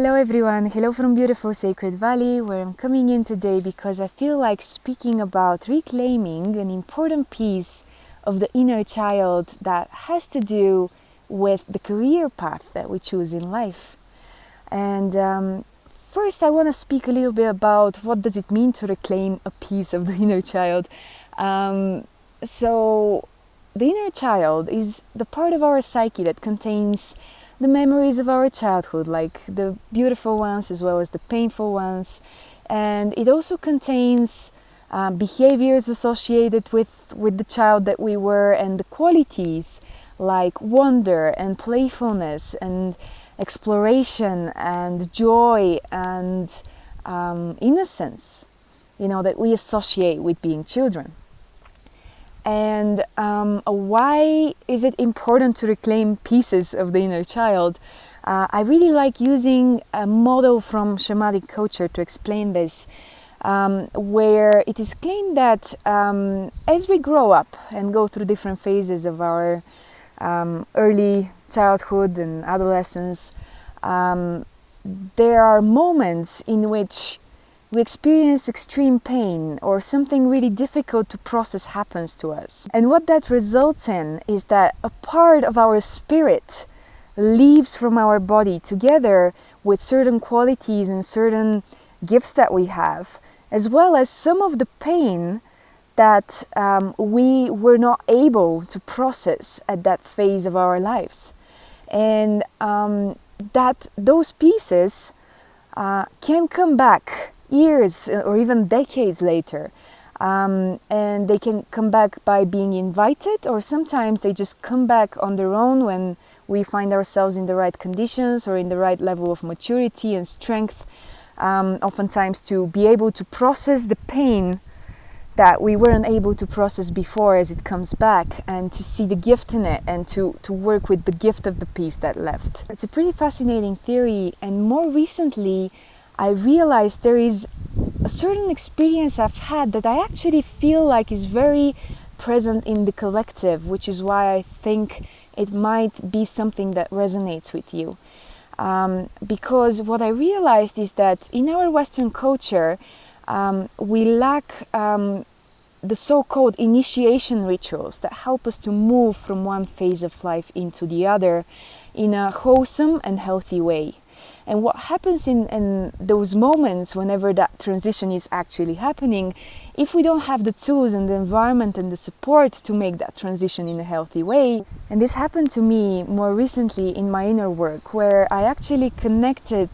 Hello everyone, hello from beautiful Sacred Valley, where I'm coming in today because I feel like speaking about reclaiming an important piece of the inner child that has to do with the career path that we choose in life. And first I want to speak a little bit about what does it mean to reclaim a piece of the inner child. So the inner child is the part of our psyche that contains the memories of our childhood, like the beautiful ones as well as the painful ones. And it also contains behaviors associated with the child that we were, and the qualities like wonder and playfulness and exploration and joy and innocence, that we associate with being children. And why is it important to reclaim pieces of the inner child? I really like using a model from Shamanic culture to explain this, where it is claimed that as we grow up and go through different phases of our early childhood and adolescence, there are moments in which we experience extreme pain or something really difficult to process happens to us. And what that results in is that a part of our spirit leaves from our body together with certain qualities and certain gifts that we have, as well as some of the pain that we were not able to process at that phase of our lives. And that those pieces can come back years or even decades later, and they can come back by being invited, or sometimes they just come back on their own when we find ourselves in the right conditions or in the right level of maturity and strength, oftentimes to be able to process the pain that we weren't able to process before as it comes back, and to see the gift in it and to work with the gift of the piece that left. It's a pretty fascinating theory, and more recently I realized there is a certain experience I've had that I actually feel like is very present in the collective, which is why I think it might be something that resonates with you. Because what I realized is that in our Western culture, we lack the so-called initiation rituals that help us to move from one phase of life into the other in a wholesome and healthy way. And what happens in those moments, whenever that transition is actually happening, if we don't have the tools and the environment and the support to make that transition in a healthy way, and this happened to me more recently in my inner work, where I actually connected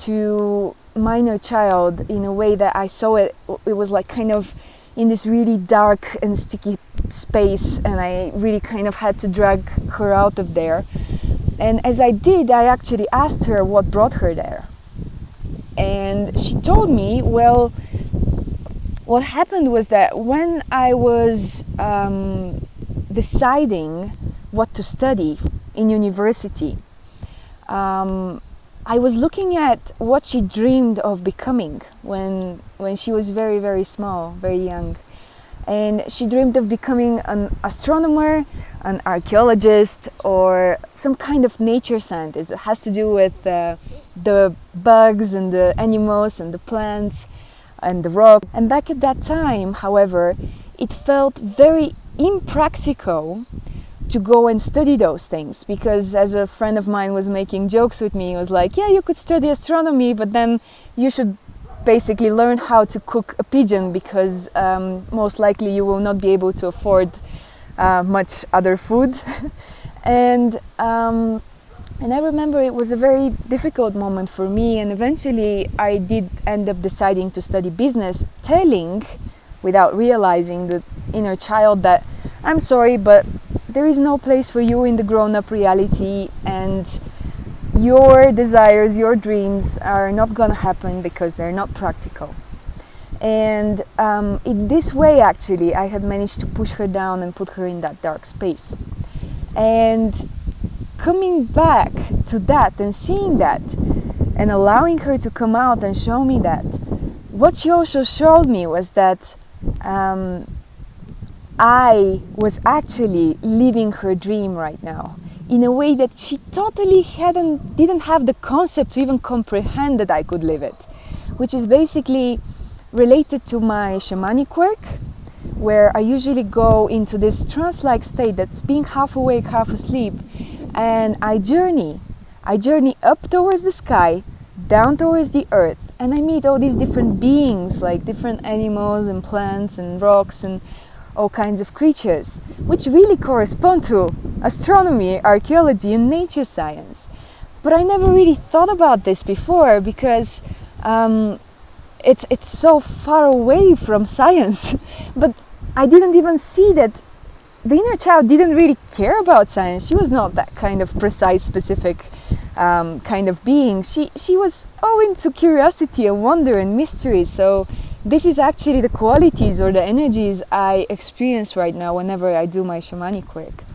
to my inner child in a way that I saw it was like kind of in this really dark and sticky space, and I really kind of had to drag her out of there. And as I did, I actually asked her what brought her there. And she told me, well, what happened was that when I was deciding what to study in university, I was looking at what she dreamed of becoming when she was very, very small, very young. And she dreamed of becoming an astronomer, an archaeologist, or some kind of nature scientist that has to do with the bugs and the animals and the plants and the rock. And back at that time, however, it felt very impractical to go and study those things, because as a friend of mine was making jokes with me, he was like, yeah, you could study astronomy, but then you should basically learn how to cook a pigeon, because most likely you will not be able to afford much other food. and I remember it was a very difficult moment for me, and eventually I did end up deciding to study business, telling, without realizing, the inner child that I'm sorry, but there is no place for you in the grown-up reality, and your desires, your dreams are not gonna happen because they're not practical. And in this way, actually, I had managed to push her down and put her in that dark space. And coming back to that and seeing that and allowing her to come out and show me that, what she also showed me was that I was actually living her dream right now. in a way that she totally didn't have the concept to even comprehend that I could live it, which is basically related to my shamanic work, where I usually go into this trance-like state that's being half awake, half asleep, and I journey up towards the sky, down towards the earth, and I meet all these different beings, like different animals and plants and rocks and all kinds of creatures, which really correspond to astronomy, archaeology and nature science. But I never really thought about this before because it's so far away from science. But I didn't even see that the inner child didn't really care about science. She was not that kind of precise, specific kind of being. She was all into curiosity and wonder and mystery. So this is actually the qualities or the energies I experience right now whenever I do my shamanic work.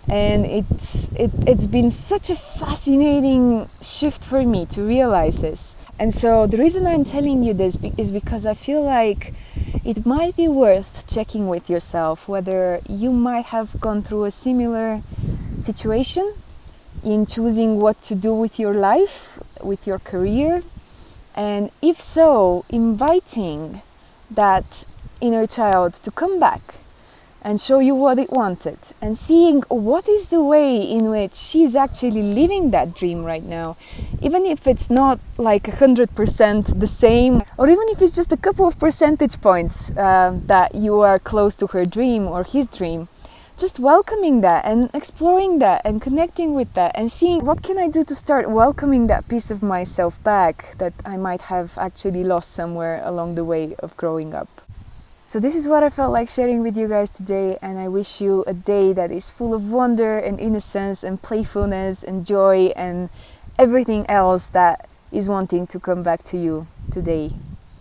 And it's been such a fascinating shift for me to realize this. And so the reason I'm telling you this is because I feel like it might be worth checking with yourself whether you might have gone through a similar situation in choosing what to do with your life, with your career. And if so, inviting that inner child to come back and show you what it wanted, and seeing what is the way in which she's actually living that dream right now, even if it's not like 100% the same, or even if it's just a couple of percentage points that you are close to her dream or his dream. Just welcoming that and exploring that and connecting with that and seeing what can I do to start welcoming that piece of myself back that I might have actually lost somewhere along the way of growing up. So this is what I felt like sharing with you guys today, and I wish you a day that is full of wonder and innocence and playfulness and joy and everything else that is wanting to come back to you today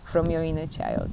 from your inner child.